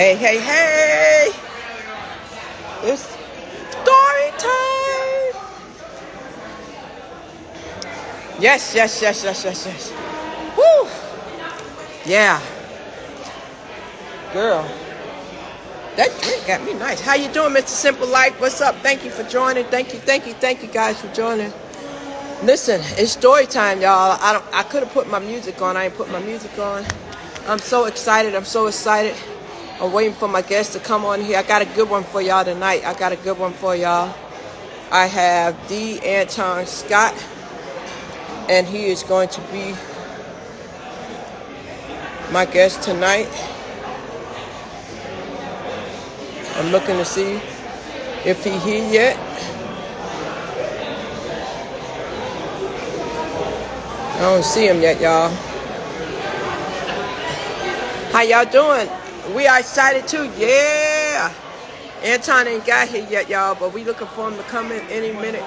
Hey, hey, hey! It's story time! Yes, yes, yes, yes, yes, yes. Woo! Yeah. Girl. That drink got me nice. How you doing, Mr. Simple Life? What's up? Thank you for joining. Thank you guys for joining. Listen, it's story time, y'all. I could have put my music on. I ain't put my music on. I'm so excited. I'm waiting for my guests to come on here. I got a good one for y'all tonight. I have Antoine Scott, and he is going to be my guest tonight. I'm looking to see if he here yet. I don't see him yet, y'all. How y'all doing? We are excited too. Yeah. Antoine ain't got here yet, y'all, but we looking for him to come in any minute.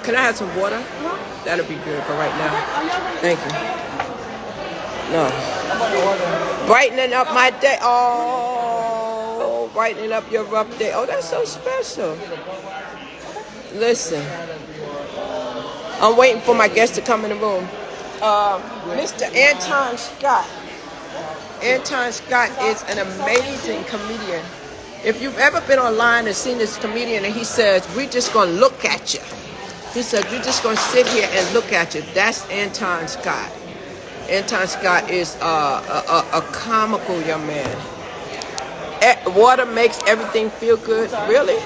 Can I have some water? That'll be good for right now. Thank you. No. Brightening up my day. Oh, brightening up your rough day. Oh, that's so special. Listen. I'm waiting for my guest to come in the room. Mr. Antoine Scott. Antoine Scott is an amazing comedian. If you've ever been online and seen this comedian and he says, we're just going to look at you. He said, you're just going to sit here and look at you. That's Antoine Scott. Antoine Scott is a comical young man. Water makes everything feel good. Really?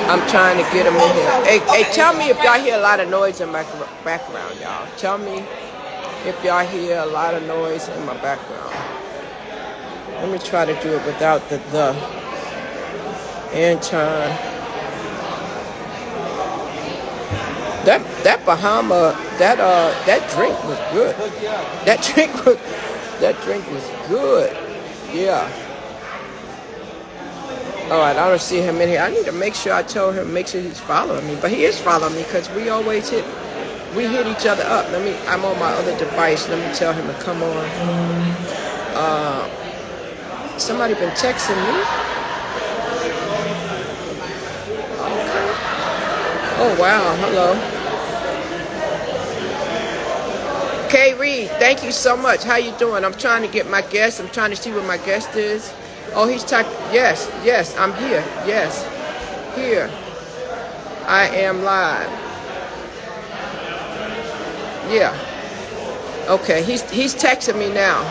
I'm trying to get him in here. Hey, tell me if y'all hear a lot of noise in my background, y'all. Tell me if y'all hear a lot of noise in my background. Let me try to do it without the Antoine. That Bahama, that drink was good. That drink was good. Yeah. All right, I don't see him in here. I need to make sure I tell him, make sure he's following me. But he is following me because we always hit each other up. I'm on my other device. Let me tell him to come on. Somebody been texting me. Okay. Oh, wow. Hello. Kay Reed, thank you so much. How you doing? I'm trying to get my guest. I'm trying to see where my guest is. Oh, he's typing. Yes, I'm here. Yes, here. I am live. Yeah. Okay, he's texting me now.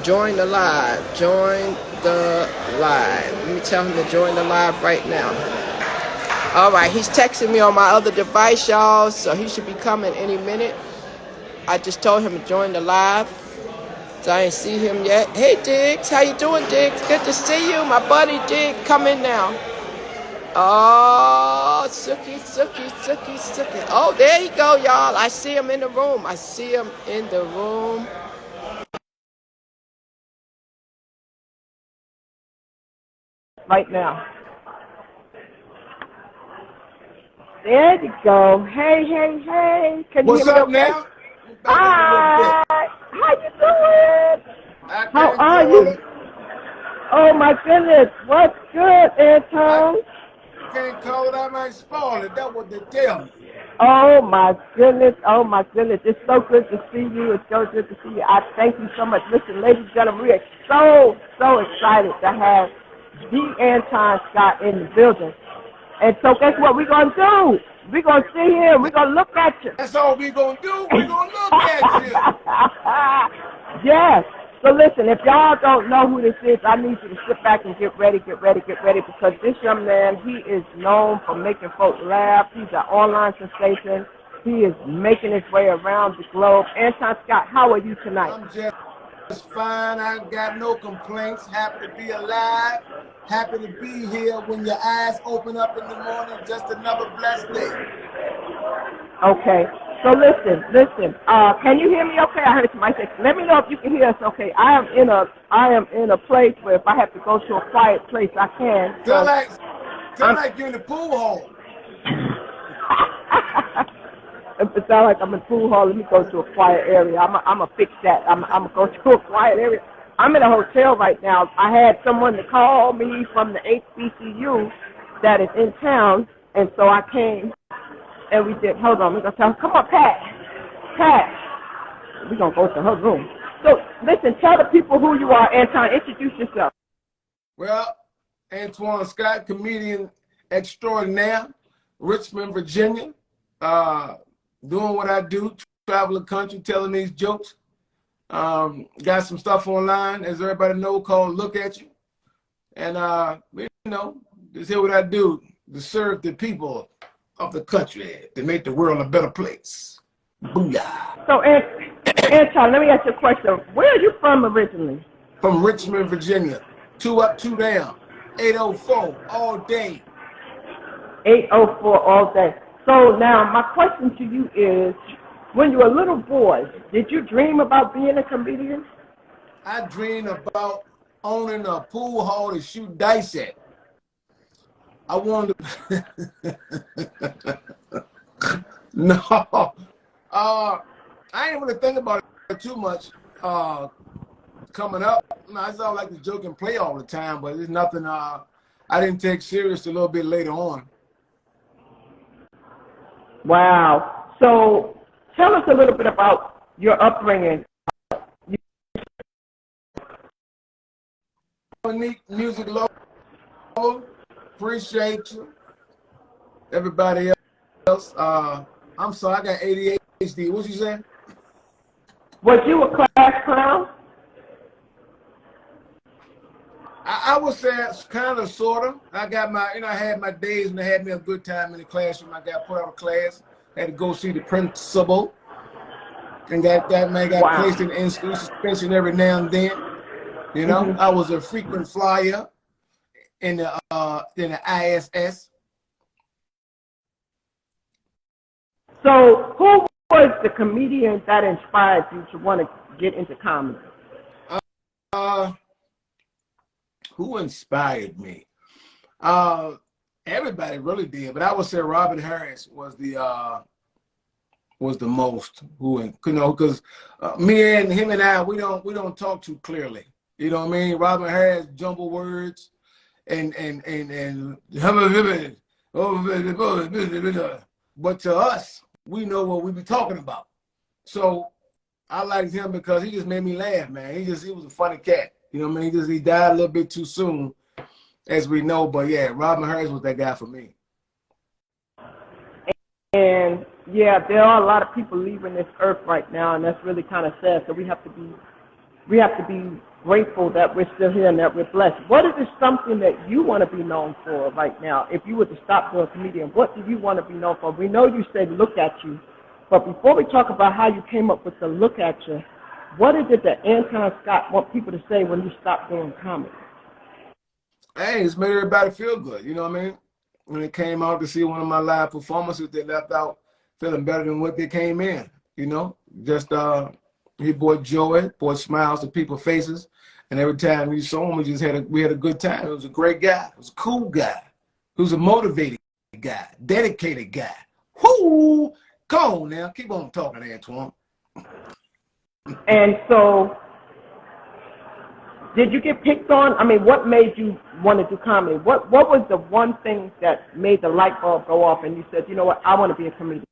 Join the live. Let me tell him to join the live right now. All right, he's texting me on my other device, y'all, so he should be coming any minute. I just told him to join the live. So I ain't see him yet. Hey, Diggs. How you doing, Diggs? Good to see you. My buddy, Diggs. Come in now. Oh, Sookie. Oh, there you go, y'all. I see him in the room. Right now. There you go. Hey. Can you hear me? What's up now? Hi. How you doing? How are you? Oh my goodness. What's good, Antoine? Can't call it, I might spoil it. That's what they tell me. Oh my goodness. It's so good to see you. I thank you so much. Listen, ladies and gentlemen, we are so excited to have the Antoine Scott in the building. And so guess what we're going to do? We're going to sit here and we're going to look at you. That's all we're going to do. We're going to look at you. Yes. So listen, if y'all don't know who this is, I need you to sit back and get ready, because this young man, he is known for making folks laugh. He's an online sensation. He is making his way around the globe. Antoine Scott, how are you tonight? I'm just fine. I ain't got no complaints. Happy to be alive. Happy to be here when your eyes open up in the morning. Just another blessed day. Okay. So listen. Can you hear me okay? I heard somebody say, let me know if you can hear us okay. I am in a place where if I have to go to a quiet place, I can. Feel like you're in the pool hall. it sounds like I'm in pool hall. Let me go to a quiet area. I'm going to fix that. I'm going to go to a quiet area. I'm in a hotel right now. I had someone to call me from the HBCU that is in town, and so I came, and we did, hold on, we're going to tell her, come on, Pat, we're going to go to her room. So, listen, tell the people who you are, Antoine. Introduce yourself. Well, Antoine Scott, comedian extraordinaire, Richmond, Virginia, doing what I do, travel the country, telling these jokes. Got some stuff online, as everybody know, called Look At You. And, you know, just hear what I do to serve the people of the country, to make the world a better place. Booyah. So, Antoine, let me ask you a question. Where are you from originally? From Richmond, Virginia. 2 up, 2 down. 804 all day. 804 all day. So now my question to you is, when you were a little boy, did you dream about being a comedian? I dreamed about owning a pool hall to shoot dice at. I wanted to... No. I didn't really think about it too much coming up. No, I all like to joke and play all the time, but there's nothing I didn't take serious a little bit later on. Wow. So tell us a little bit about your upbringing. Unique music lover, appreciate you. Everybody else. I'm sorry, I got ADHD. What you saying? Was you a class clown? I would say kind of, sort of. I got my, I had my days when I had me a good time in the classroom. I got put out of class, had to go see the principal, and got placed in Instill suspension every now and then. You know, I was a frequent flyer in the ISS. So who was the comedian that inspired you to want to get into comedy? Who inspired me? Everybody really did, but I would say Robin Harris was the most who, because me and him and I, we don't talk too clearly. You know what I mean? Robin Harris jumble words and but to us, we know what we be talking about. So I liked him because he just made me laugh, man. He was a funny cat. You know what I mean? He died a little bit too soon, as we know. But yeah, Robin Harris was that guy for me. And yeah, there are a lot of people leaving this earth right now, and that's really kind of sad. So we have to be grateful that we're still here and that we're blessed. What is something that you want to be known for right now? If you were to stop doing comedian, what do you want to be known for? We know you said Look At You, but before we talk about how you came up with the Look At You, what is it that Antoine Scott want people to say when you stop doing comedy? Hey, it's made everybody feel good. You know what I mean? When they came out to see one of my live performances, they left out feeling better than what they came in. You know, just he brought joy, brought smiles to people's faces, and every time we saw him, we had a good time. It was a great guy. It was a cool guy. He was a motivated guy, dedicated guy. Whoo! Come on now, keep on talking, Antoine. And so, did you get picked on? I mean, what made you want to do comedy? What was the one thing that made the light bulb go off and you said, you know what, I want to be a comedian?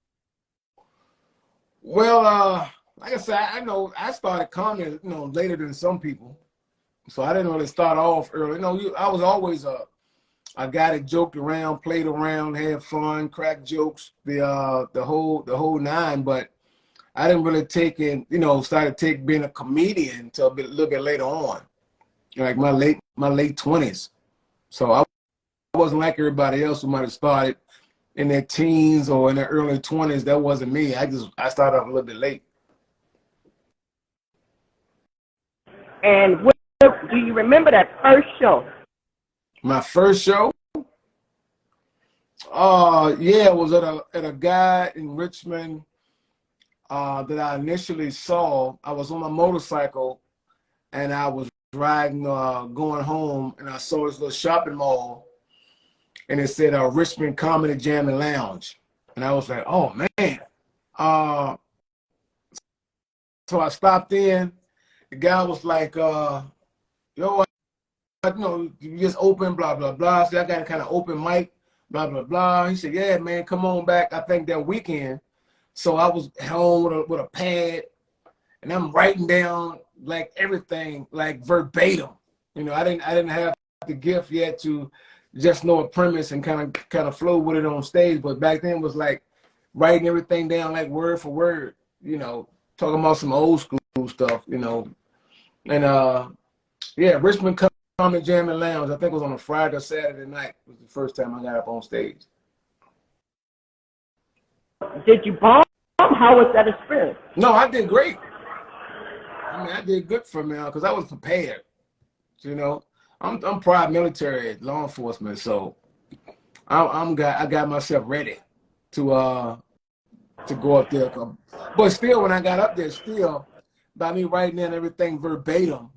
Well, like I said, I know I started comedy, later than some people. So I didn't really start off early. I was always a guy that joked around, played around, had fun, cracked jokes, the whole nine, but I didn't really started being a comedian until a little bit later on, like my late 20s. So I wasn't like everybody else who might have started in their teens or in their early 20s. That wasn't me. I started off a little bit late. And do you remember that first show? My first show? Yeah, it was at a guy in Richmond that I initially saw. I was on my motorcycle and I was riding, going home, and I saw this little shopping mall and it said Richmond Comedy Jam and Lounge. And I was like, oh man, So I stopped in. The guy was like, yo, you just open, blah, blah, blah. So I got a kind of open mic, blah, blah, blah. He said, yeah, man, come on back. I think that weekend. So I was home with a pad, and I'm writing down like everything, like verbatim. I didn't have the gift yet to just know a premise and kind of flow with it on stage. But back then it was like writing everything down like word for word, talking about some old school stuff, And yeah, Richmond Comedy Jam and Lounge, I think it was on a Friday or Saturday night, was the first time I got up on stage. Did you bomb? How was that experience? No, I did great. I mean, I did good for me because I was prepared. I'm prior military law enforcement, so I got myself ready to go up there. But still, when I got up there, by me writing down everything verbatim,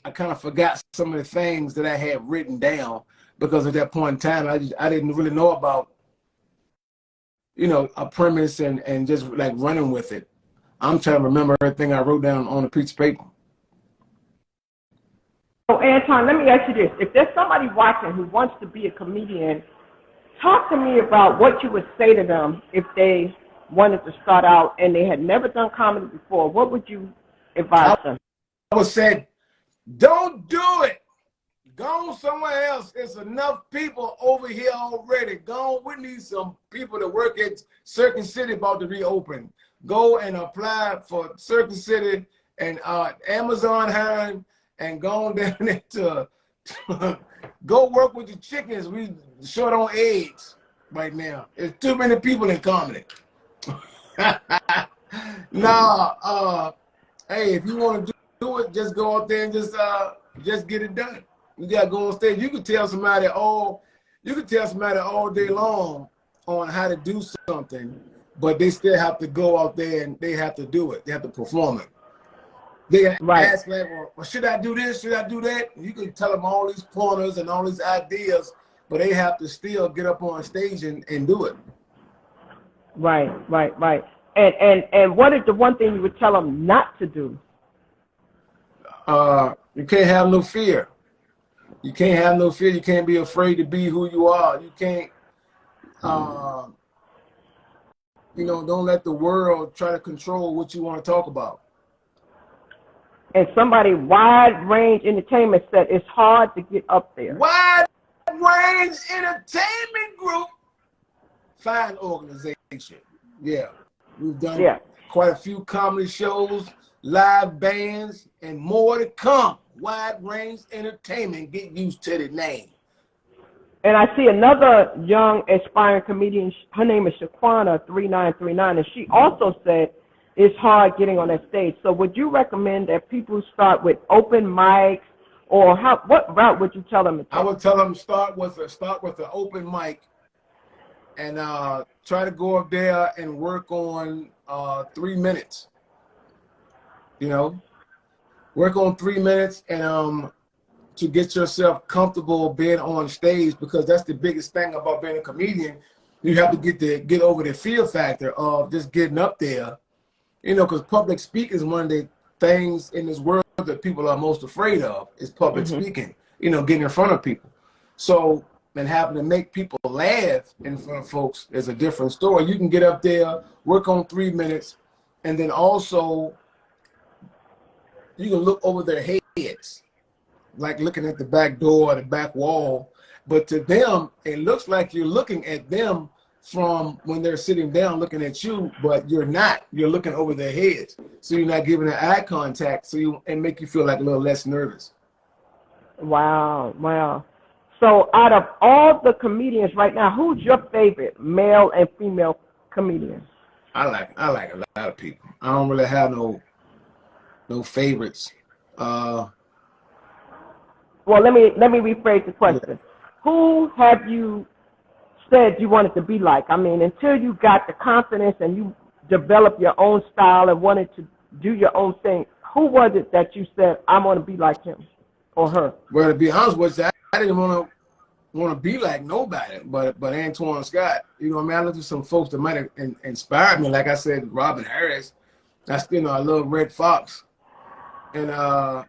I kind of forgot some of the things that I had written down because at that point in time, I didn't really know about, a premise and just like running with it. I'm trying to remember everything I wrote down on a piece of paper. So, Antoine, let me ask you this. If there's somebody watching who wants to be a comedian, talk to me about what you would say to them if they wanted to start out and they had never done comedy before. What would you advise them? I would say, don't do it. Go somewhere else. There's enough people over here already. We need some people to work at Circuit City about to reopen. Go and apply for Circuit City and Amazon hiring and go on down there to go work with the chickens. We short on eggs right now. There's too many people in comedy. Hey, if you want to do it, just go out there and just get it done. You gotta go on stage. You can tell somebody all day long on how to do something, but they still have to go out there and they have to do it. They have to perform it. They ask like, well, should I do this? Should I do that? You can tell them all these pointers and all these ideas, but they have to still get up on stage and do it. Right. And what is the one thing you would tell them not to do? You can't have no fear. You can't have no fear. You can't be afraid to be who you are. You can't, don't let the world try to control what you want to talk about. And somebody wide range entertainment said it's hard to get up there. Wide range entertainment group. Fine organization. Yeah. We've done quite a few comedy shows, live bands, and more to come. Wide range entertainment. Get used to the name. And I see another young aspiring comedian. Her name is Shaquana 3939, and she also said it's hard getting on that stage. So would you recommend that people start with open mics, or what route would you tell them to take? I would tell them start with the open mic, and try to go up there and work on 3 minutes. Work on 3 minutes and to get yourself comfortable being on stage, because that's the biggest thing about being a comedian. You have to get over the fear factor of just getting up there. Because public speaking is one of the things in this world that people are most afraid of is public speaking, getting in front of people. So, and having to make people laugh in front of folks is a different story. You can get up there, work on 3 minutes, and then also you can look over their heads, like looking at the back door or the back wall. But to them, it looks like you're looking at them from when they're sitting down looking at you, but you're not. You're looking over their heads. So you're not giving an eye contact, and make you feel like a little less nervous. Wow. So out of all the comedians right now, who's your favorite male and female comedian? I like a lot of people. I don't really have no favorites. Well, let me rephrase the question. Yeah. Who have you said you wanted to be like? I mean, until you got the confidence and you developed your own style and wanted to do your own thing, who was it that you said, I want to be like him or her? Well, to be honest with you, I didn't want want to be like nobody, but Antoine Scott. You know what I mean? I looked at some folks that might have inspired me. Like I said, Robin Harris. That's, you know, I love Red Fox. And of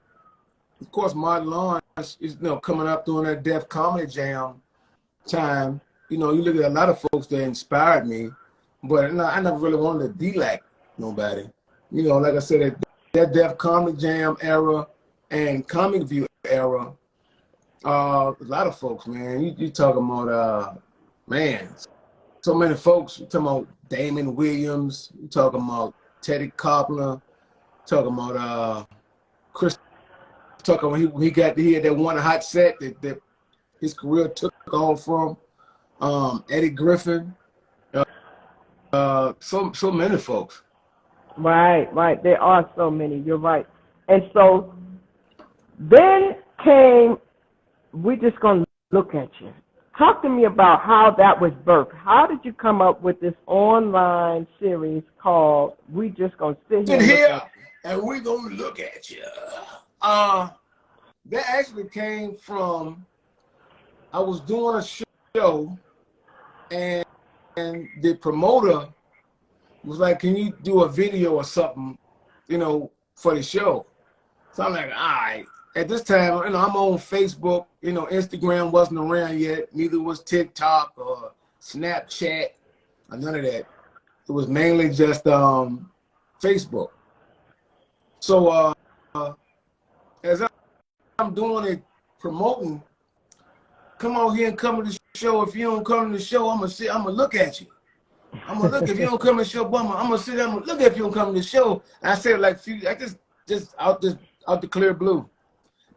course, Martin Lawrence is, you know, coming up during that Def Comedy Jam time. You know, you look at a lot of folks that inspired me, but I never really wanted to be like nobody. You know, like I said, that Def Comedy Jam era and Comic View era, a lot of folks, man. You talking about, man, so many folks. You talking about Damon Williams. You talking about Teddy Copeland. Talking about Chris. Talking about he had that one hot set that his career took off from. Eddie Griffin. So many folks. Right. There are so many. You're right. And so then came, we just gonna look at you. Talk to me about how that was birthed. How did you come up with this online series called "We Just Gonna Sit Here and We're Gonna Look at You"? That actually came from, I was doing a show, and the promoter was like, "Can you do a video or something, you know, for the show?" So I'm like, all right. At this time, you know, I'm on Facebook. You know, Instagram wasn't around yet. Neither was TikTok or Snapchat or none of that. It was mainly just Facebook. So as I'm doing it, promoting, come on here and come to the show. If you don't come to the show, I'm gonna look at you. I'm gonna look. If you don't come to the show, I'm gonna sit there, I'm gonna look if you don't come to the show. And I said like I just out the clear blue.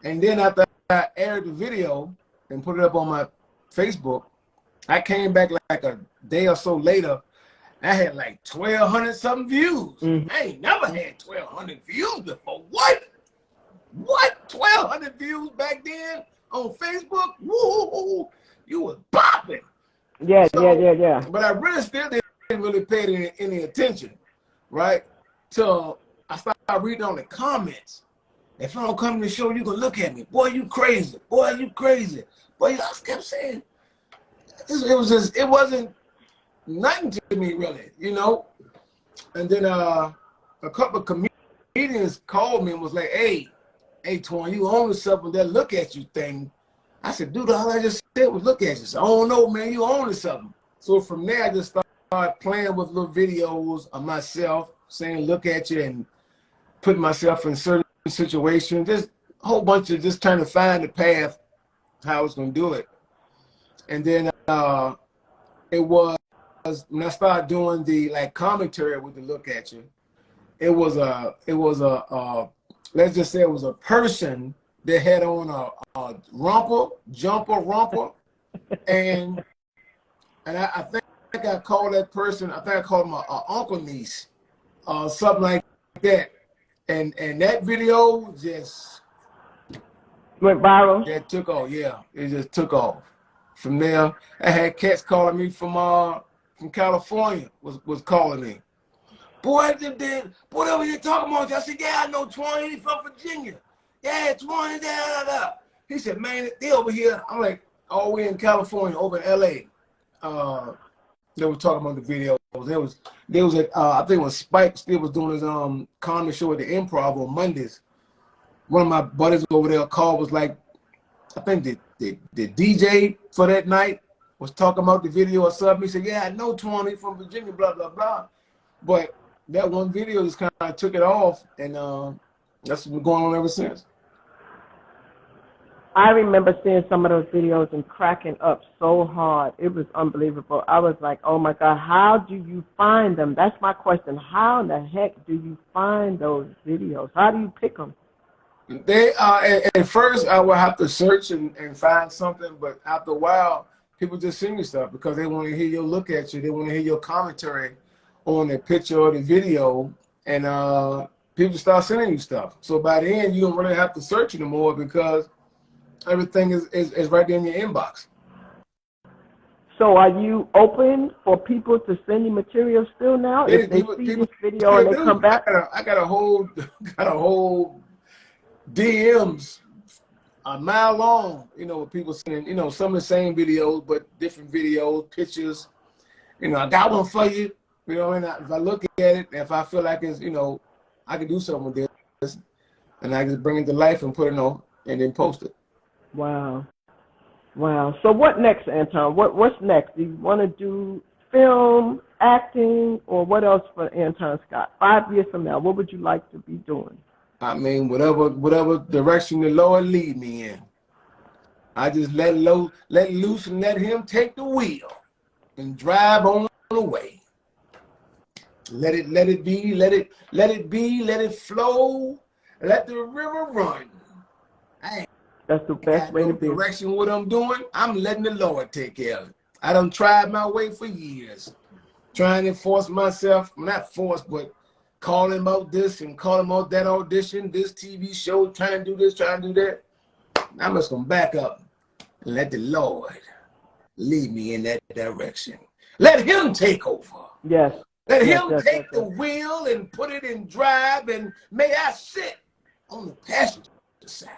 And then after I aired the video and put it up on my Facebook, I came back like a day or so later. I had like 1,200 something views. Mm-hmm. I ain't never had 1,200 views before. What? 1,200 views back then on Facebook? Woo! You was bopping. Yeah. But I really still didn't really pay any attention, right? Till I started reading on the comments. If I don't come to the show, you gonna look at me. Boy, you crazy. Boy, you crazy. Boy, I kept saying, it wasn't nothing to me really, you know? And then a couple of comedians called me and was like, hey, Antoine, you own something, that look at you thing. I said, dude, all I just said was look at you. So, I don't know, man, you own something. So from there, I just started playing with little videos of myself saying, look at you, and putting myself in certain situation, just a whole bunch of just trying to find the path how I was going to do it. And then it was when I started doing the like commentary with the look at you, it was a let's just say it was a person that had on a jumper and I think I called that person, I think I called him a uncle niece something like that. And that video just went viral. That took off, yeah. It just took off. From there, I had cats calling me from California was calling me. Boy, whatever you talking about? I said, yeah, I know Twan, he's from Virginia. Yeah, Twan, da. He said, man, they over here. I'm like, all the way in California, over in LA. They were talking about the video. There was I think when Spike still was doing his comedy show at the Improv on Mondays. One of my buddies over there called, was like, I think the DJ for that night was talking about the video or something. He said, yeah, I know Tony from Virginia, blah, blah, blah. But that one video just kind of took it off, and that's been going on ever since. I remember seeing some of those videos and cracking up so hard. It was unbelievable. I was like, oh, my God, how do you find them? That's my question. How in the heck do you find those videos? How do you pick them? They at first I would have to search and find something, but after a while, people just send you stuff because they want to hear your look at you. They want to hear your commentary on the picture or the video, and people start sending you stuff. So by the end, you don't really have to search anymore because everything is right there in your inbox. So are you open for people to send you material still now? If they see this video and they come back? I got a whole DMs a mile long, you know, with people saying, you know, some of the same videos, but different videos, pictures. You know, I got one for you. You know, and if I look at it, if I feel like it's, you know, I can do something with this, and I just bring it to life and put it on and then post it. Wow. Wow. So what next, Antoine? What's next? Do you want to do film, acting, or what else for Antoine Scott? 5 years from now, what would you like to be doing? I mean, whatever direction the Lord lead me in. I just let loose and let him take the wheel and drive on away. Let it be, let it flow, let the river run. That's the best way to be. Direction what I'm doing, I'm letting the Lord take care of it. I done tried my way for years, trying to force myself, not force, but calling about this and calling about that audition, this TV show, trying to do this, trying to do that. I'm just gonna back up and let the Lord lead me in that direction. Let him take over. Yes. Let him take the wheel and put it in drive, and may I sit on the passenger side.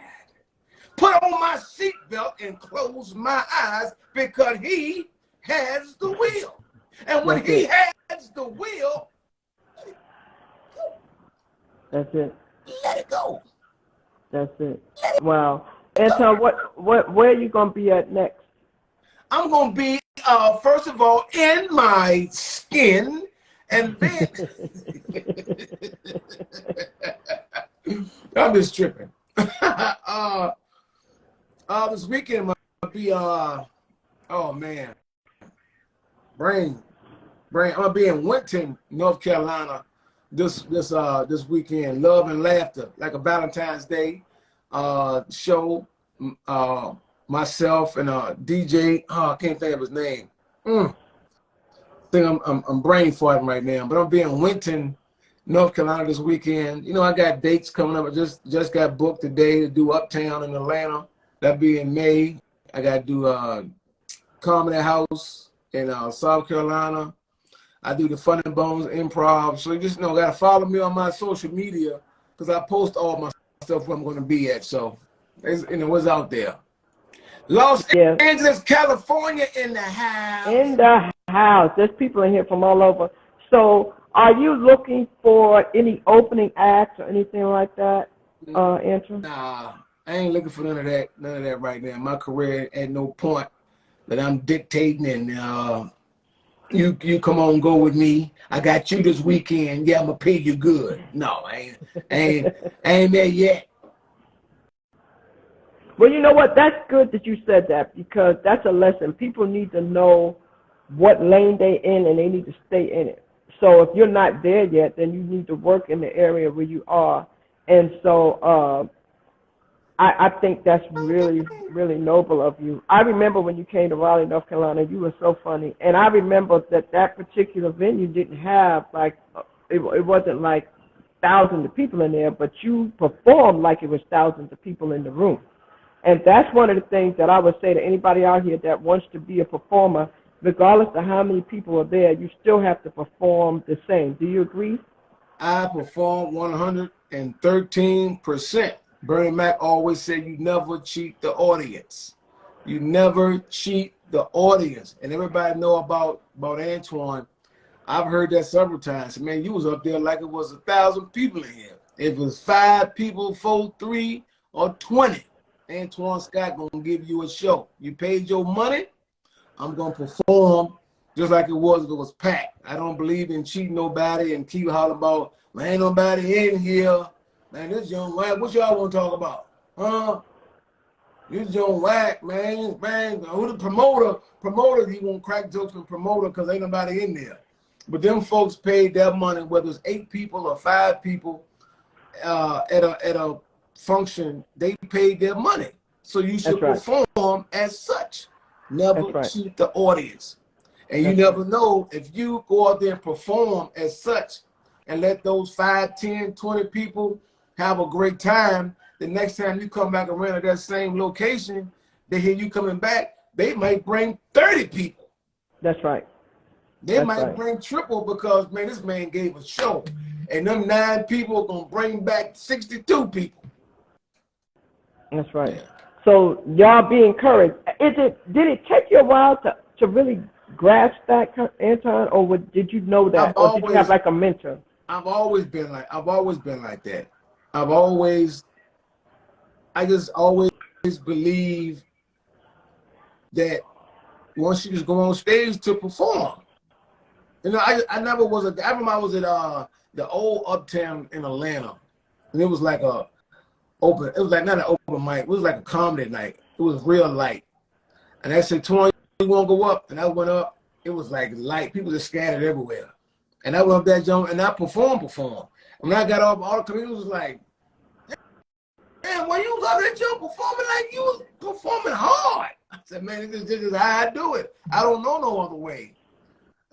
Put on my seatbelt and close my eyes because he has the wheel. And when he has the wheel, that's it. Let it go. That's it. Wow. Antoine, where are you gonna be at next? I'm gonna be first of all in my skin, and then I'm just tripping. This weekend I'm gonna be oh man, brain. I'm gonna be in Winton, North Carolina this weekend. Love and Laughter, like a Valentine's Day show. Myself and DJ, I can't think of his name. I think I'm brain farting right now, but I'm being in Winton, North Carolina this weekend. You know, I got dates coming up. I just got booked today to do Uptown in Atlanta. That'll be in May. I got to do Comedy House in South Carolina. I do the Fun and Bones Improv. So you just know, got to follow me on my social media because I post all my stuff where I'm going to be at. So, what's out there. Los Angeles, California in the house. In the house. There's people in here from all over. So are you looking for any opening acts or anything like that, Antoine? Nah, I ain't looking for none of that right now. My career at no point that I'm dictating and you come on, go with me. I got you this weekend. Yeah, I'm gonna pay you good. No, I ain't there yet. Well, you know what? That's good that you said that because that's a lesson. People need to know what lane they're in and they need to stay in it. So if you're not there yet, then you need to work in the area where you are. And so I think that's really, really noble of you. I remember when you came to Raleigh, North Carolina, you were so funny. And I remember that particular venue didn't have, like, it wasn't like thousands of people in there, but you performed like it was thousands of people in the room. And that's one of the things that I would say to anybody out here that wants to be a performer, regardless of how many people are there, you still have to perform the same. Do you agree? I perform 113%. Bernie Mac always said you never cheat the audience. You never cheat the audience. And everybody know about Antoine. I've heard that several times. Man, you was up there like it was 1,000 people in here. If it was 5 people, 4, 3, or 20, Antoine Scott gonna give you a show. You paid your money, I'm gonna perform just like it was if it was packed. I don't believe in cheating nobody and keep hollering about, man, ain't nobody in here. Man, this young whack, what y'all wanna talk about? Huh? This young whack, man, who the promoter, he won't crack jokes with promoter because ain't nobody in there. But them folks paid their money, whether it's 8 people or 5 people at a function, they paid their money. So you should perform as such. Never cheat the audience. And you never know if you go out there and perform as such and let those 5, 10, 20 people have a great time, the next time you come back around at that same location, they hear you coming back, they might bring 30 people. That's right. They might bring triple because, man, this man gave a show. And them 9 people are going to bring back 62 people. That's right. Yeah. So y'all be encouraged. Did it take you a while to really grasp that, Anton, or did you know that, or did you have like a mentor? I've always been like that. I just always believe that once you just go on stage to perform. You know, I never was I remember I was at the old Uptown in Atlanta, and it was like not an open mic, it was like a comedy night. It was real light. And I said, Antoine, you wanna go up? And I went up, it was like light, people just scattered everywhere. And I went up that jump and I performed. And when I got off, all the comedians was like, man, when you was up that jump performing like you was performing hard. I said, man, this is how I do it. I don't know no other way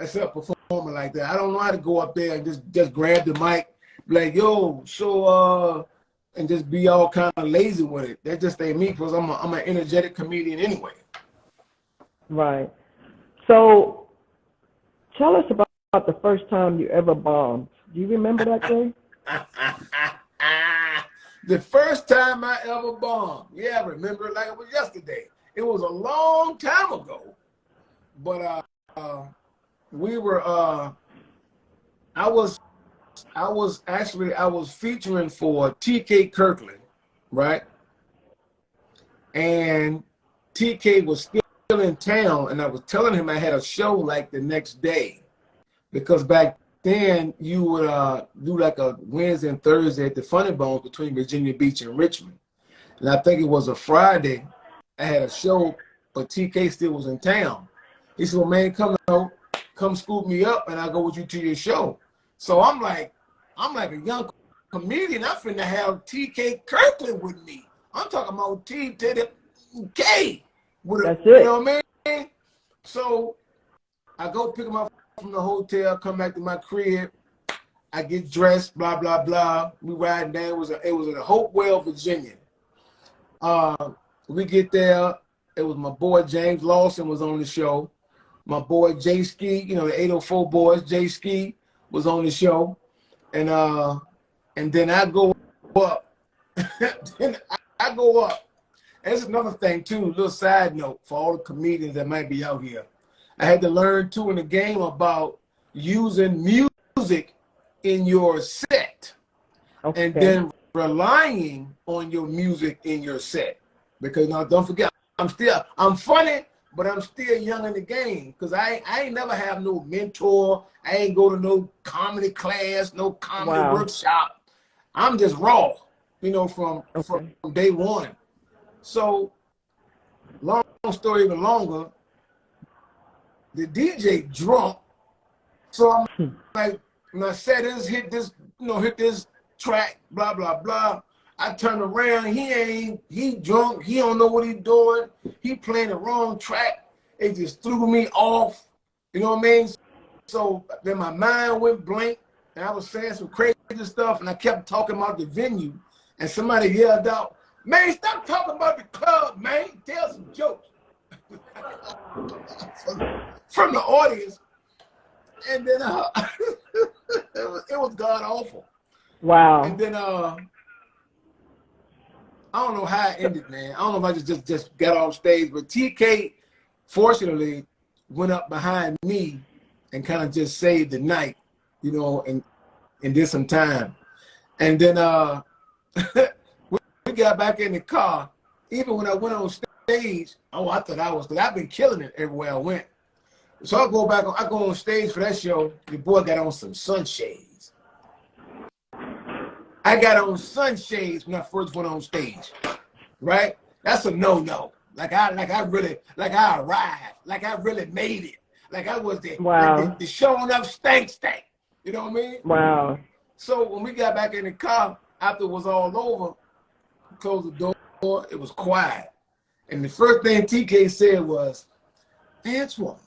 except performing like that. I don't know how to go up there and just grab the mic, be like, yo, so and just be all kind of lazy with it. That just ain't me, because I'm an energetic comedian anyway. Right. So tell us about the first time you ever bombed. Do you remember that day? The first time I ever bombed. Yeah, I remember it like it was yesterday. It was a long time ago. But we were I was featuring for TK Kirkland, right? And TK was still in town, and I was telling him I had a show like the next day, because back then you would do like a Wednesday and Thursday at the Funny Bones between Virginia Beach and Richmond. And I think it was a Friday. I had a show, but TK still was in town. He said, well, man, come scoop me up and I'll go with you to your show. So I'm like a young comedian. I'm finna have TK Kirkland with me. I'm talking about T to the K. That's it. You know what I mean? So I go pick him up from the hotel, come back to my crib. I get dressed, blah, blah, blah. We riding down. It was in Hopewell, Virginia. We get there. It was my boy James Lawson was on the show. My boy Jay Ski, you know, the 804 boys, Jay Ski was on the show. And then I go up. I go up. And it's another thing too, a little side note for all the comedians that might be out here. I had to learn too in the game about using music in your set. Okay. And then relying on your music in your set. Because now don't forget, I'm funny, but I'm still young in the game, because I ain't never have no mentor. I ain't go to no comedy class, no comedy workshop. I'm just raw, you know, from day one. So, long story even longer, the DJ drunk. So I'm like, when I said this, hit this track, blah, blah, blah. I turn around, he drunk, he don't know what he doing. He playing the wrong track. It just threw me off. You know what I mean? So then my mind went blank, and I was saying some crazy stuff, and I kept talking about the venue, and somebody yelled out, man, stop talking about the club, man. Tell some jokes. From the audience. And then it was god awful. Wow. And then I don't know how it ended, man. I don't know if I just got off stage, but TK fortunately went up behind me and kind of just saved the night, you know, and did some time. And then we got back in the car. Even when I went on stage, I thought I was, because I've been killing it everywhere I went. So I go on stage for that show. The boy got on some sunshades. I got on sunshades when I first went on stage, right? That's a no-no. Like I arrived, like I really made it. Like I was the showing up stank. You know what I mean? Wow. So when we got back in the car, after it was all over, we closed the door, it was quiet. And the first thing TK said was, Antoine,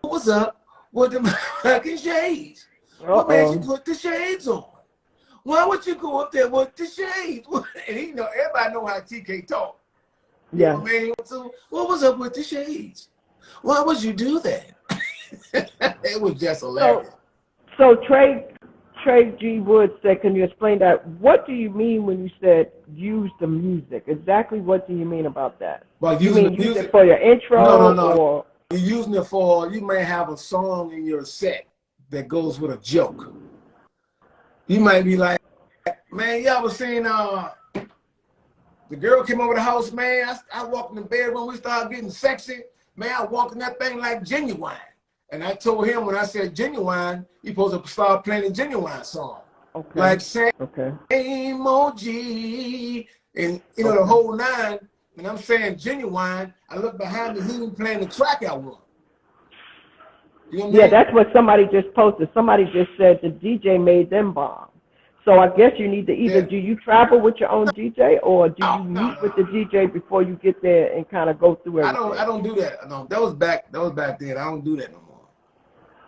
what's up with the fucking shades? What made you put the shades on? Why would you go up there with the shades? And you know, everybody know how TK talk. You know what I mean? So what was up with the shades? Why would you do that? It was just hilarious. So Trey Trey G. Wood said, can you explain that? What do you mean when you said use the music? Exactly what do you mean about that? Well, You using mean the use music. it for your intro? No. Or You're using it for, you may have a song in your set that goes with a joke. You might be like, man, y'all was saying the girl came over the house, man. I walked in the bedroom, we started getting sexy. Man, I walked in that thing like Genuine. And I told him when I said Genuine, he supposed to start playing a Genuine song. okay. Like same Okay. emoji and the whole nine. And I'm saying Genuine, I look behind me, he was playing the track I want. You know what I mean? That's what somebody just posted. Somebody just said the DJ made them bomb. So I guess you need to either do you travel with your own DJ or do you meet with the DJ before you get there and kind of go through everything? I don't do that. No, that was back then. I don't do that no more.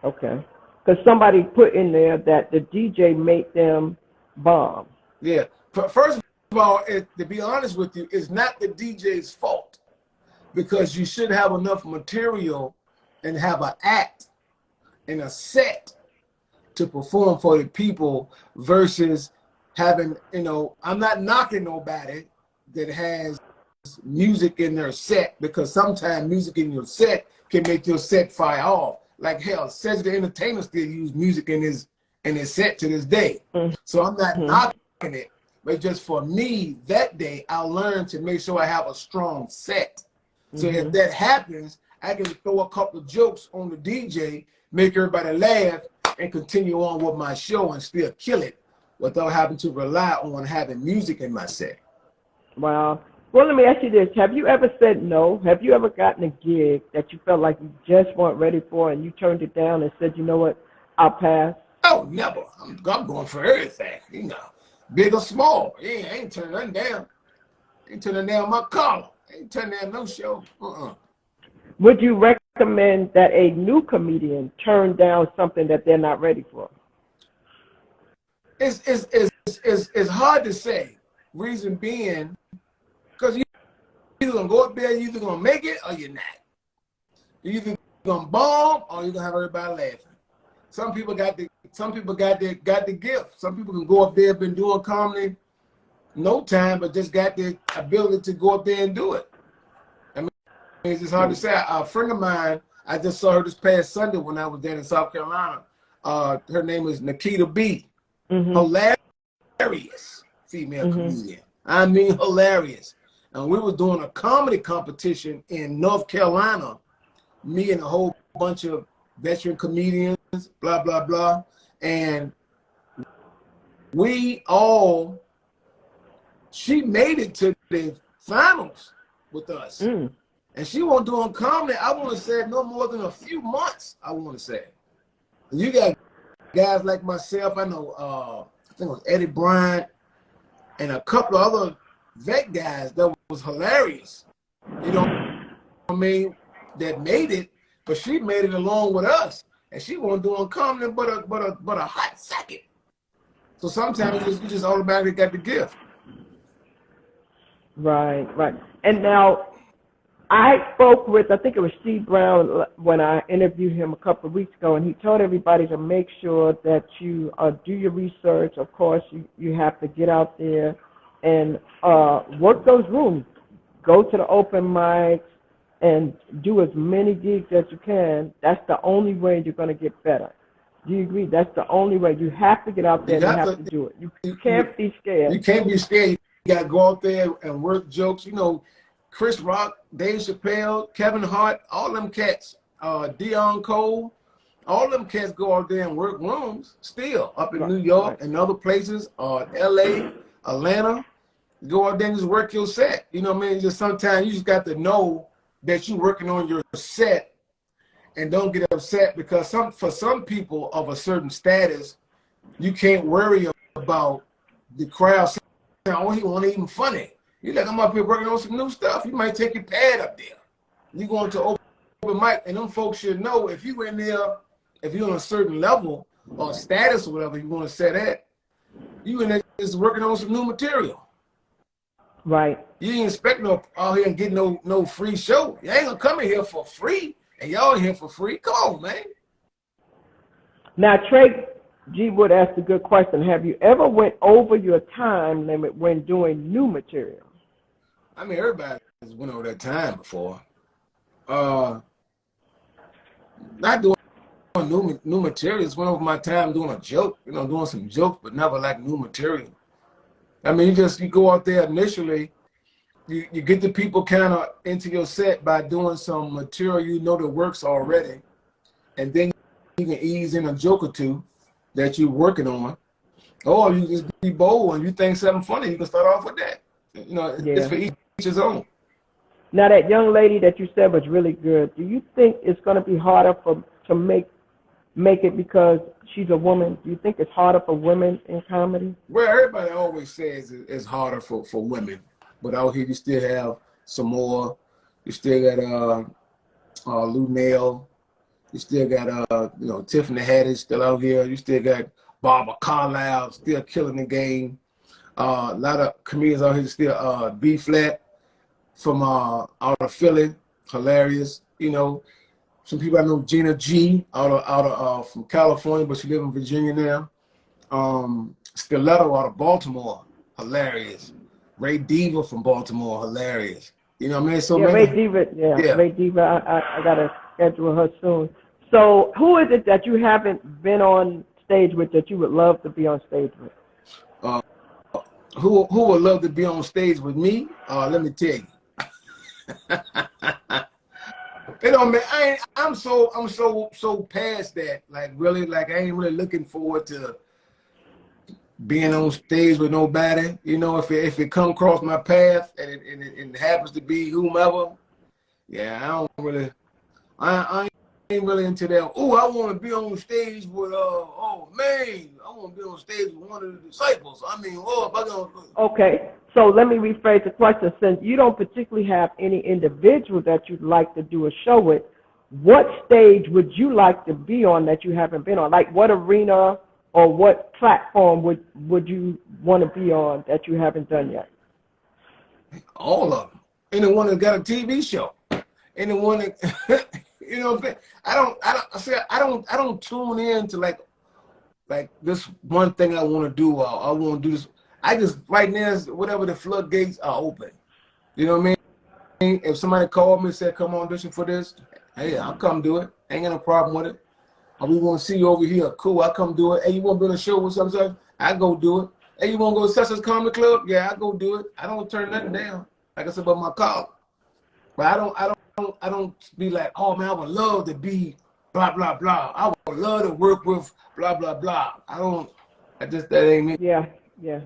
Okay. Because somebody put in there that the DJ made them bomb. Yeah. First of all, to be honest with you, it's not the DJ's fault because you should have enough material and have an act and a set to perform for the people versus having, I'm not knocking nobody that has music in their set because sometimes music in your set can make your set fire off. Like hell, Cedric the Entertainer still use music in his set to this day. So I'm not knocking it, but just for me that day, I learned to make sure I have a strong set. So if that happens, I can throw a couple of jokes on the DJ, make everybody laugh, and continue on with my show and still kill it without having to rely on having music in my set. Wow. Well, let me ask you this. Have you ever said no? Have you ever gotten a gig that you felt like you just weren't ready for and you turned it down and said, you know what, I'll pass? Oh, never. I'm going for everything, big or small. Yeah, I ain't turning nothing down. I ain't turning down my collar. I ain't turning down no show. Would you recommend that a new comedian turn down something that they're not ready for? It's hard to say. Reason being, because you're either gonna go up there, you're either gonna make it or you're not. You're either gonna bomb or you're gonna have everybody laughing. Some people got the gift. Some people can go up there, been doing comedy no time, but just got the ability to go up there and do it. It's just hard to say. A friend of mine, I just saw her this past Sunday when I was there in South Carolina. Her name is Nikita B. Hilarious female comedian. I mean, hilarious. And we were doing a comedy competition in North Carolina. Me and a whole bunch of veteran comedians, blah, blah, blah. And she made it to the finals with us. And she wasn't doing comedy, I want to say, no more than a few months, I want to say. You got guys like myself, I know, I think it was Eddie Bryant, and a couple of other vet guys that was hilarious. You know what I mean? That made it, but she made it along with us. And she wasn't doing comedy but a hot second. So sometimes you just automatically got the gift. Right. And now, I spoke with, I think it was Steve Brown when I interviewed him a couple of weeks ago, and he told everybody to make sure that you do your research. Of course, you have to get out there and work those rooms. Go to the open mics and do as many gigs as you can. That's the only way you're going to get better. Do you agree? That's the only way. You have to get out there and you have to do it. You can't be scared. You can't be scared. You got to go out there and work jokes. Chris Rock, Dave Chappelle, Kevin Hart, all them cats, Dion Cole, all them cats go out there and work rooms still up in New York and other places, LA, Atlanta. Go out there and just work your set. You know what I mean? Just sometimes you just got to know that you're working on your set and don't get upset because for some people of a certain status, you can't worry about the crowd saying, oh, he wasn't even funny. You're like, I'm up here working on some new stuff. You might take your pad up there. You going to open mic, and them folks should know if you in there, if you're on a certain level or status or whatever you want to set at, you in there just working on some new material. Right. You ain't expect no out here and get no free show. You ain't gonna come in here for free, and y'all in here for free. Come on, man. Now, Trey, G Wood asked a good question. Have you ever went over your time limit when doing new material? I mean, everybody has went over that time before. Not doing new materials. Went over my time doing a joke, doing some jokes, but never like new material. I mean, you go out there initially, you get the people kind of into your set by doing some material that works already, and then you can ease in a joke or two that you're working on, or you just be bold and you think something funny, you can start off with that. It's for each his own. Now, that young lady that you said was really good, do you think it's going to be harder to make it because she's a woman? Do you think it's harder for women in comedy? Well, everybody always says it's harder for women, but out here you still have some more. You still got Lou Nail. You still got Tiffany Haddish still out here. You still got Barbara Carlisle still killing the game. A lot of comedians out here still B Flat from out of Philly, hilarious. Some people I know, Gina G out of from California, but she lives in Virginia now. Stiletto out of Baltimore, hilarious. Ray Diva from Baltimore, hilarious. You know what I mean? So Ray Diva, Ray Diva. I gotta schedule her soon. So who is it that you haven't been on stage with that you would love to be on stage with? Who would love to be on stage with me? Let me tell you. Man, I'm so past that. Like really, like I ain't really looking forward to being on stage with nobody. If it come across my path and it happens to be whomever, yeah, I ain't really into that. Oh, I want to be on stage with I want to be on stage with one of the disciples. I mean, if I don't. Okay, so let me rephrase the question. Since you don't particularly have any individual that you'd like to do a show with, what stage would you like to be on that you haven't been on? Like what arena or what platform would you want to be on that you haven't done yet? All of them. Anyone that got a TV show. Anyone that I don't tune in to like this one thing I want to do. I want to do this. I just right now, whatever the floodgates are open. You know what I mean? If somebody called me and said, "Come audition for this," hey, I'll come do it. Ain't got no problem with it. We want to see you over here. Cool, I'll come do it. Hey, you want to be on a show with something? I go do it. Hey, you want to go to such comedy club? Yeah, I go do it. I don't turn nothing down. Like I said about my call. But I don't be like, oh man, I would love to be blah blah blah. I would love to work with blah blah blah. That ain't me. Yeah.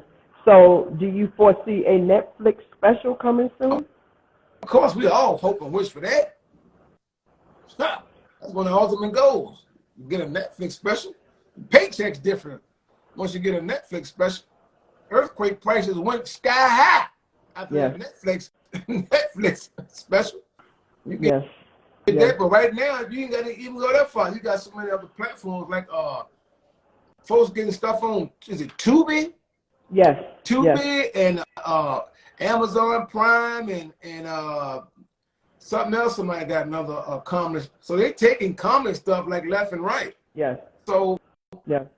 So, do you foresee a Netflix special coming soon? Of course, we all hope and wish for that. That's one of the ultimate goals. You get a Netflix special. Paycheck's different once you get a Netflix special. Earthquake prices went sky high after the Netflix special. You get that, but right now, you ain't got to even go that far. You got so many other platforms like folks getting stuff on. Is it Tubi? Yes. Tubi and Amazon Prime and something else. Somebody got another comedy. So they taking comedy stuff like left and right. Yes. So well,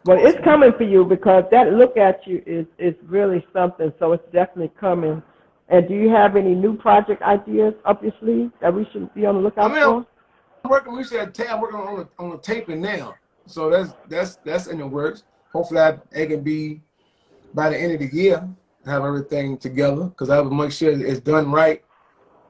it's coming for you because that look at you is really something. So it's definitely coming. And do you have any new project ideas up your sleeve that we should be on the lookout for? I'm working. We said I'm working on the taping now. So that's in the works. Hopefully, I can be by the end of the year have everything together because I will make sure it's done right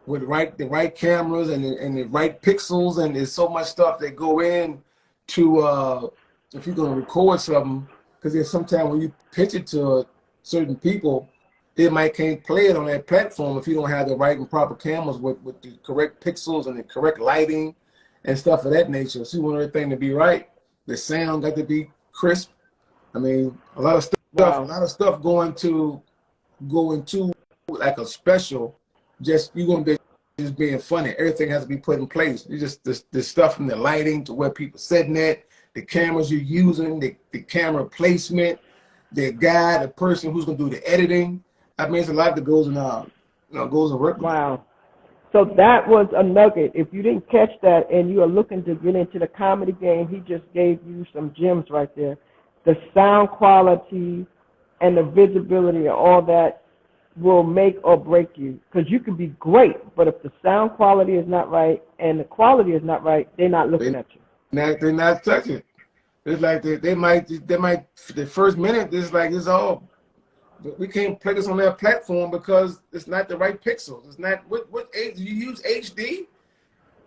with the right cameras and the right pixels, and there's so much stuff that go in to if you're gonna record something, because there's sometimes when you pitch it to certain people, they can't play it on that platform if you don't have the right and proper cameras with the correct pixels and the correct lighting and stuff of that nature. So you want everything to be right. The sound got to be crisp. I mean, a lot of stuff going to like a special. You're gonna be just being funny. Everything has to be put in place. You just the stuff from the lighting to where people sitting at, the cameras you're using, the camera placement, the person who's gonna do the editing. I mean, it's a lot that goes in goes in work. Wow. So that was a nugget. If you didn't catch that and you are looking to get into the comedy game, he just gave you some gems right there. The sound quality and the visibility and all that will make or break you, because you can be great, but if the sound quality is not right and the quality is not right, they're not looking at you. They're not touching. It's like they might the first minute it's like it's all, we can't play this on their platform because it's not the right pixels. It's not what you use HD.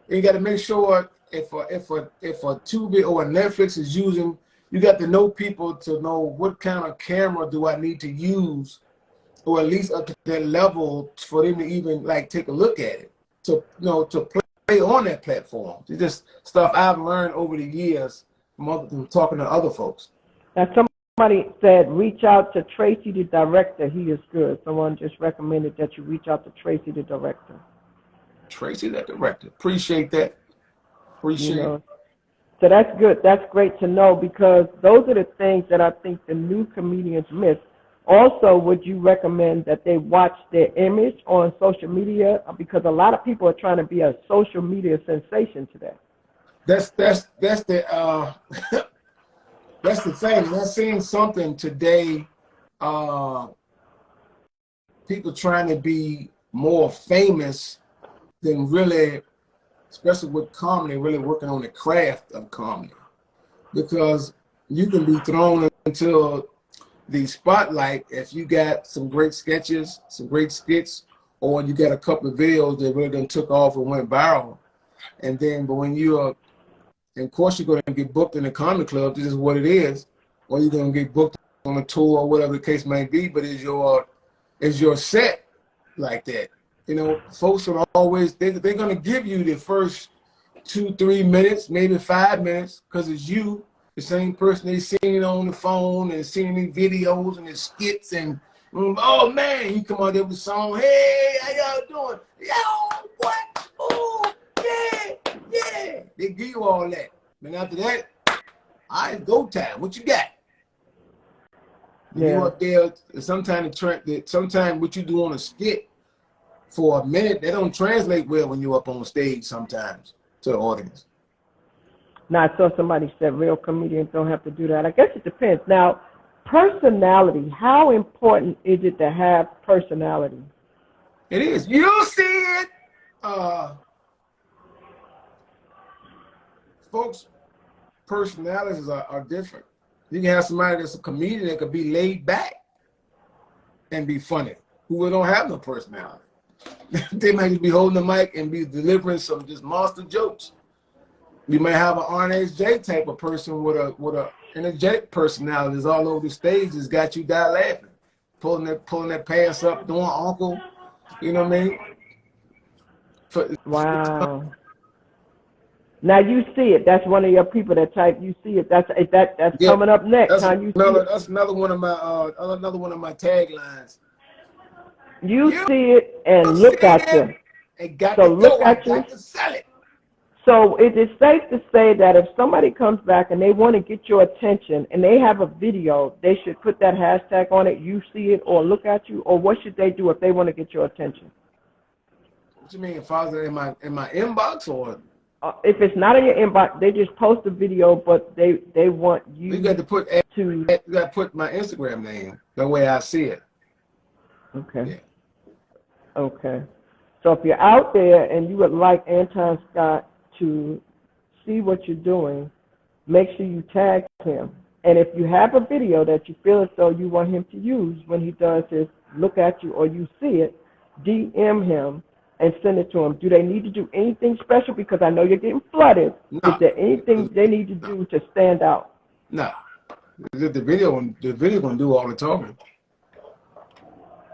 You got to make sure if a Tubi or a Netflix is using, you got to know people to know what kind of camera do I need to use, or at least up to that level for them to even like take a look at it, to to play on that platform. It's just stuff I've learned over the years from talking to other folks. Now somebody said reach out to Tracy the director. He is good. Someone just recommended that you reach out to Tracy the director. Tracy the director. Appreciate that. Appreciate it. So that's good. That's great to know, because those are the things that I think the new comedians miss. Also, would you recommend that they watch their image on social media? Because a lot of people are trying to be a social media sensation today. That's the that's the thing. I'm seeing something today. People trying to be more famous than really, especially with comedy, really working on the craft of comedy, because you can be thrown into the spotlight if you got some great sketches, some great skits, or you got a couple of videos that really done took off and went viral. And then, but when you're, and of course, you're going to get booked in the comedy club. This is what it is. Or you're going to get booked on a tour or whatever the case may be. But is your set like that? You know, folks are always, they're going to give you the first 2-3 minutes, maybe 5 minutes, because it's you, the same person they seen on the phone and seeing these videos and the skits, and oh man, you come out there with a song, hey, how y'all doing? Yo, what? Oh, yeah. They give you all that. And after that, it's go time. What you got? You up there, sometimes what you do on a skit for a minute, they don't translate well when you're up on stage sometimes to the audience. Now, I saw somebody said real comedians don't have to do that. I guess it depends. Now, personality, how important is it to have personality? It is. You see it. Folks' personalities are different. You can have somebody that's a comedian that could be laid back and be funny, who don't have no personality. They might just be holding the mic and be delivering some just monster jokes. You may have an RNSJ type of person with a energetic personality that's all over the stage, has got you die laughing, pulling that pants up, doing uncle. You know what I mean? Wow. Now you see it. That's one of your people that type. You see it. That's coming up next. That's another one of my taglines. You see it and look at you. So look at you. Got to sell it. So it is safe to say that if somebody comes back and they want to get your attention and they have a video, they should put that hashtag on it, you see it, or look at you, or what should they do if they want to get your attention? What you mean, Father, in my inbox, or? If it's not in your inbox, they just post a video, but they want you. You got to put my Instagram name the way I see it. Okay. Yeah. Okay. So if you're out there and you would like Antoine Scott to see what you're doing, make sure you tag him. And if you have a video that you feel as though you want him to use when he does his look at you or you see it, DM him and send it to him. Do they need to do anything special? Because I know you're getting flooded. No. Is there anything they need to do to stand out? No. The video going to do all the talking.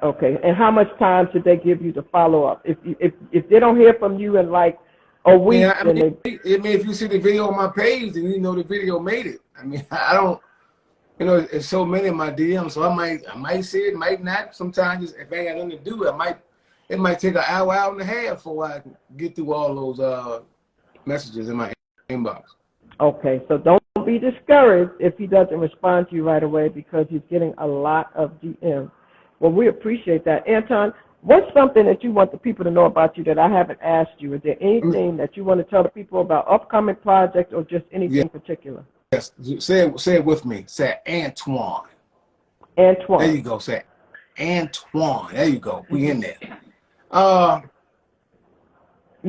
Okay. And how much time should they give you to follow up? If they don't hear from you in like a week, yeah, if you see the video on my page, then you know the video made it. I mean, I don't, it's so many in my DMs, so I might see it, might not. Sometimes if I ain't got nothing to do, it might take an hour and a half before I can get through all those messages in my inbox. Okay, so don't be discouraged if he doesn't respond to you right away, because he's getting a lot of DMs. Well, we appreciate that. Anton, What's something that you want the people to know about you that I haven't asked you? Is there anything that you want to tell the people about upcoming projects or just anything particular? Yes. Say it with me. Say Antoine. Antoine. There you go. Say Antoine. There you go. We in there. Yeah,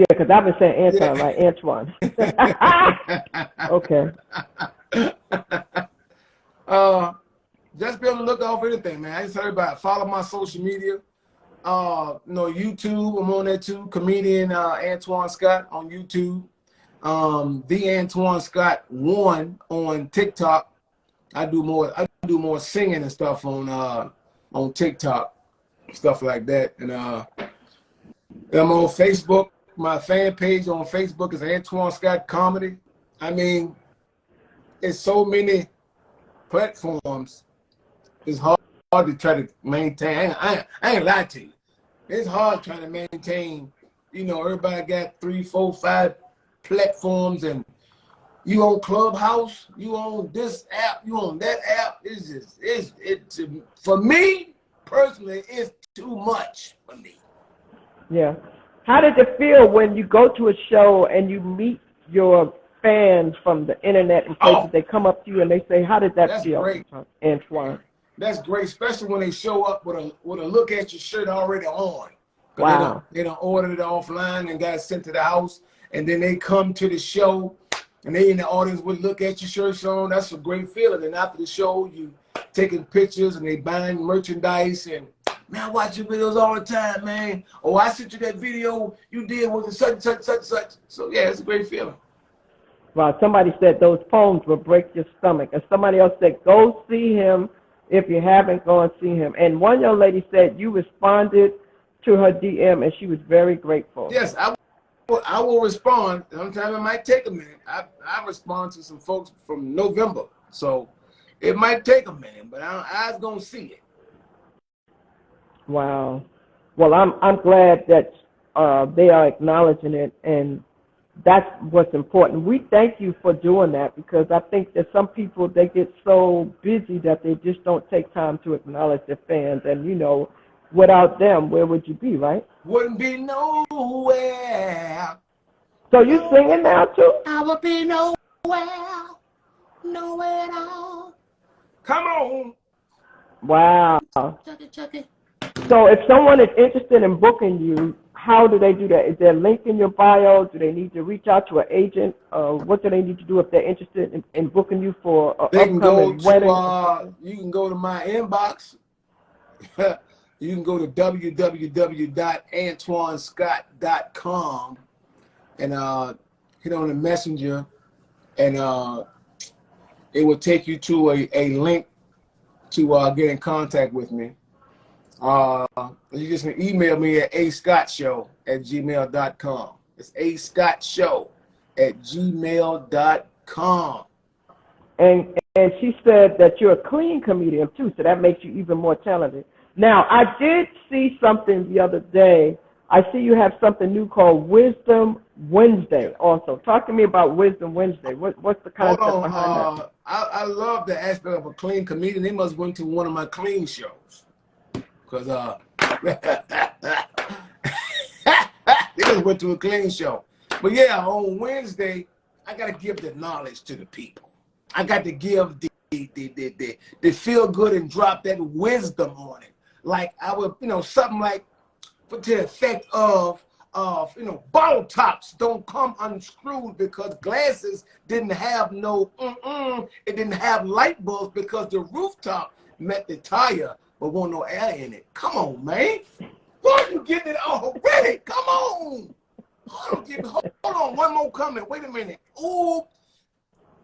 because I've been saying Antoine, right? Antoine. Okay. Just be able to look off anything, man. I just heard about it. Follow my social media. YouTube, I'm on there too. Comedian Antoine Scott on YouTube. The Antoine Scott 1 on TikTok. I do more singing and stuff on TikTok, stuff like that. And I'm on Facebook. My fan page on Facebook is Antoine Scott Comedy. I mean, it's so many platforms. It's hard to try to maintain. I ain't lie to you. It's hard trying to maintain. Everybody got 3, 4, 5 platforms, and you on Clubhouse, you on this app, you on that app. It's for me personally, it's too much for me. Yeah. How does it feel when you go to a show and you meet your fans from the internet and places? They come up to you and they say, "How did that feel?" Great. Antoine. That's great, especially when they show up with a look at your shirt already on. Wow. They done ordered it offline and got it sent to the house, and then they come to the show and they in the audience would look at your shirts on. That's a great feeling. And after the show, you taking pictures and they buying merchandise and, man, I watch your videos all the time, man. Oh, I sent you that video you did with such. So yeah, it's a great feeling. Wow, somebody said those poems will break your stomach. And somebody else said, go see him if you haven't gone see him. And one young lady said you responded to her DM and she was very grateful. Yes, I will respond. Sometimes it might take a minute. I respond to some folks from November. So it might take a minute, but I was going to see it. Wow. Well, I'm glad that they are acknowledging it, and that's what's important. We thank you for doing that, because I think that some people, they get so busy that they just don't take time to acknowledge their fans. And, without them, where would you be, right? Wouldn't be nowhere. So you singing now, too? I would be nowhere at all. Come on. Wow. Chuck it. So if someone is interested in booking you, how do they do that? Is there a link in your bio? Do they need to reach out to an agent? What do they need to do if they're interested in booking you for an upcoming wedding? You can go to my inbox. You can go to www.antoinescott.com and hit on the messenger, and it will take you to a link to get in contact with me. You just can email me at ascottshow@gmail.com. It's ascottshow@gmail.com. And she said that you're a clean comedian too, so that makes you even more talented. Now, I did see something the other day. I see you have something new called Wisdom Wednesday also. Talk to me about Wisdom Wednesday. What's the concept behind that? I love the aspect of a clean comedian. They must went to one of my clean shows. Because they just went to a clean show. But yeah, on Wednesday, I got to give the knowledge to the people. I got to give the feel good and drop that wisdom on it. Like I would, something like to the effect of bottle tops don't come unscrewed because glasses didn't have it didn't have light bulbs because the rooftop met the tire but wasn't no air in it. Come on, man. Why you getting it already? Come on. Hold on, one more comment. Wait a minute. Ooh,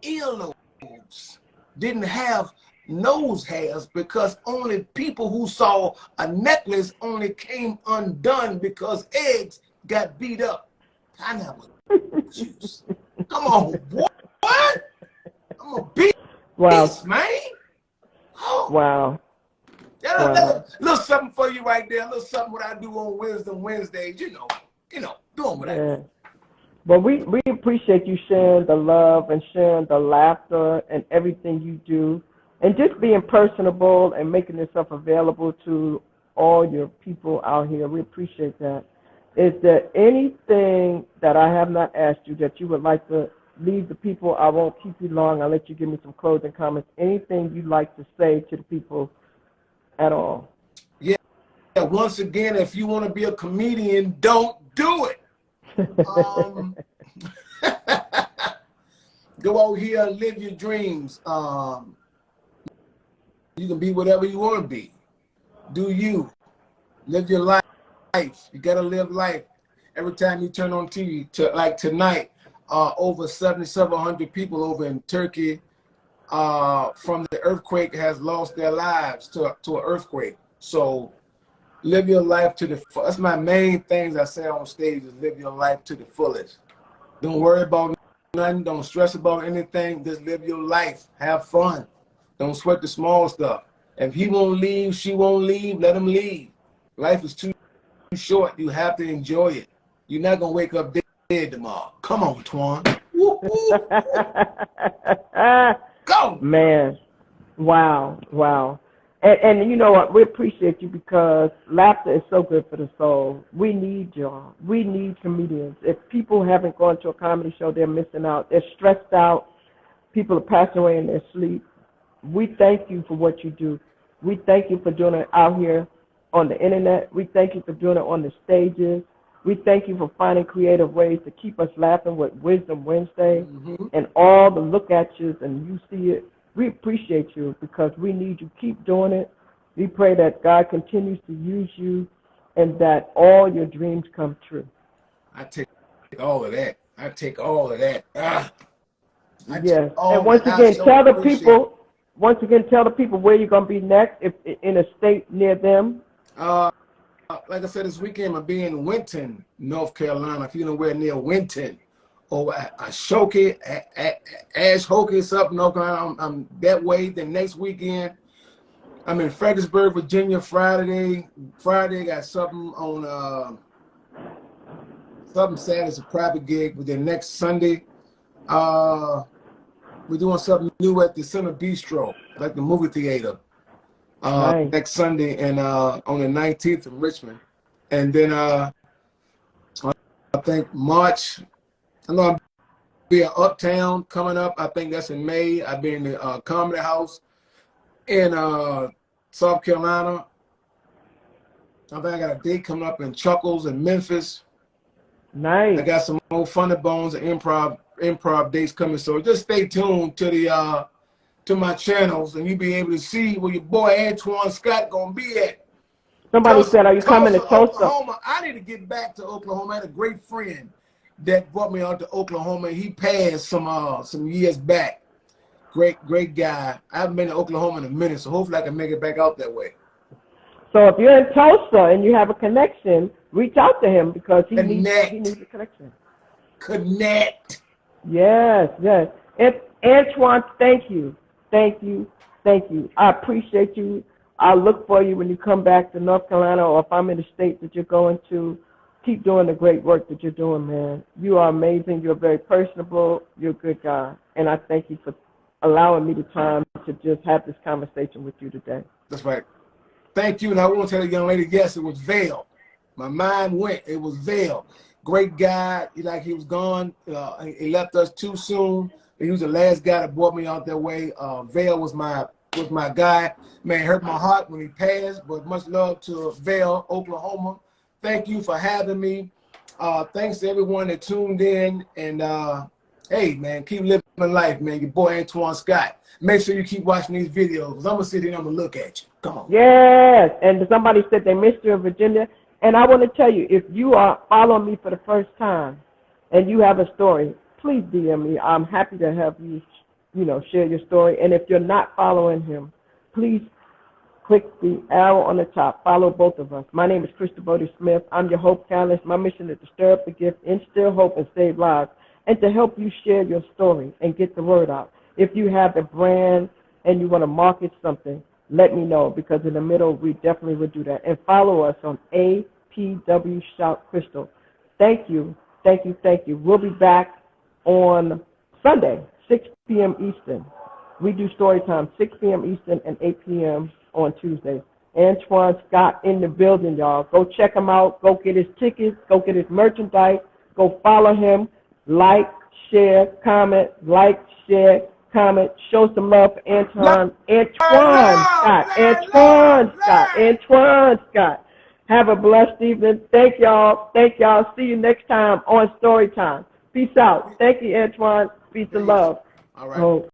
earlobes didn't have nose hairs because only people who saw a necklace only came undone because eggs got beat up. Pineapple juice. Come on, boy. What? I'm a beast, man. Oh. Wow. That's a little something for you right there. A little something what I do on Wisdom Wednesdays. Doing what I do. Well, we appreciate you sharing the love and sharing the laughter and everything you do, and just being personable and making yourself available to all your people out here. We appreciate that. Is there anything that I have not asked you that you would like to leave the people? I won't keep you long. I'll let you give me some closing comments. Anything you'd like to say to the people at all? Yeah. Once again, if you want to be a comedian, don't do it. Go out here and live your dreams. You can be whatever you want to be. Do you. Live your life. You got to live life. Every time you turn on TV, like tonight, over 7,700 people over in Turkey from the earthquake has lost their lives to an earthquake. So live your life to the fullest. That's my main things I say on stage is live your life to the fullest. Don't worry about nothing. Don't stress about anything. Just live your life. Have fun. Don't sweat the small stuff. If he won't leave, she won't leave, let him leave. Life is too short. You have to enjoy it. You're not going to wake up dead tomorrow. Come on, Antoine. Whoop, whoop, whoop. Go. Man, wow, wow. And you know what? We appreciate you because laughter is so good for the soul. We need y'all. We need comedians. If people haven't gone to a comedy show, they're missing out. They're stressed out. People are passing away in their sleep. We thank you for what you do. We thank you for doing it out here on the internet. We thank you for doing it on the stages. We thank you for finding creative ways to keep us laughing with Wisdom Wednesday and all the look at yous and you see it. We appreciate you because we need you. Keep doing it. We pray that God continues to use you and that all your dreams come true. I take all of that. I take all of that. Yes. And once again, tell the people. Once again, tell the people where you're going to be next, if in a state near them. Like I said, this weekend I'll be in Winton, North Carolina. If you know where near Winton, or Ashoka, Ashhoka, up North Carolina. I'm that way. The next weekend, I'm in Fredericksburg, Virginia. Friday, got something on something sad. It's a private gig. But then next Sunday, we're doing something new at the Center Bistro, like the movie theater. Nice. Next Sunday and on the 19th in Richmond. And then I think March, I'm going to be at Uptown coming up. I think that's in May. I'll be in the Comedy House in South Carolina. I think I got a date coming up in Chuckles in Memphis. Nice. I got some more Funny Bones and improv dates coming. So just stay tuned to the to my channels, and you'll be able to see where your boy Antoine Scott gonna be at. Somebody said, "Are you coming to Tulsa?" Oklahoma. I need to get back to Oklahoma. I had a great friend that brought me out to Oklahoma. He passed some years back. Great guy. I haven't been to Oklahoma in a minute, so hopefully I can make it back out that way. So if you're in Tulsa and you have a connection, reach out to him because he needs a connection. Connect. Yes. Antoine, thank you. I appreciate you. I'll look for you when you come back to North Carolina or if I'm in the state that you're going to. Keep doing the great work that you're doing, man. You are amazing. You're very personable. You're a good guy. And I thank you for allowing me the time to just have this conversation with you today. That's right. Thank you. And I want to tell the young lady, yes, it was Vail. My mind went. It was Vail. Great guy. He was gone. He left us too soon. He was the last guy that brought me out that way. Vail was my guy. Man, it hurt my heart when he passed, but much love to Vail, Oklahoma. Thank you for having me. Thanks to everyone that tuned in. And, hey, man, keep living life, man. Your boy, Antoine Scott. Make sure you keep watching these videos because I'm going to sit here and I'm going to look at you. Come on. Yes. And somebody said they missed you in Virginia. And I want to tell you, if you are following me for the first time and you have a story, please DM me. I'm happy to have you, share your story. And if you're not following him, please click the arrow on the top. Follow both of us. My name is Crystal Bodie Smith. I'm your Hope Catalyst. My mission is to stir up the gift, instill hope, and save lives, and to help you share your story and get the word out. If you have a brand and you want to market something, let me know because in the middle, we definitely would do that. And follow us on APW Shout Crystal. Thank you. We'll be back on Sunday, 6 p.m. Eastern. We do story time, 6 p.m. Eastern and 8 p.m. on Tuesdays. Antoine Scott in the building, y'all. Go check him out. Go get his tickets. Go get his merchandise. Go follow him. Like, share, comment. Like, share, comment. Show some love for Antoine. Antoine Scott. Have a blessed evening. Thank y'all. Thank y'all. See you next time on Story Time. Peace out. Thank you, Antoine. Peace and love. All right.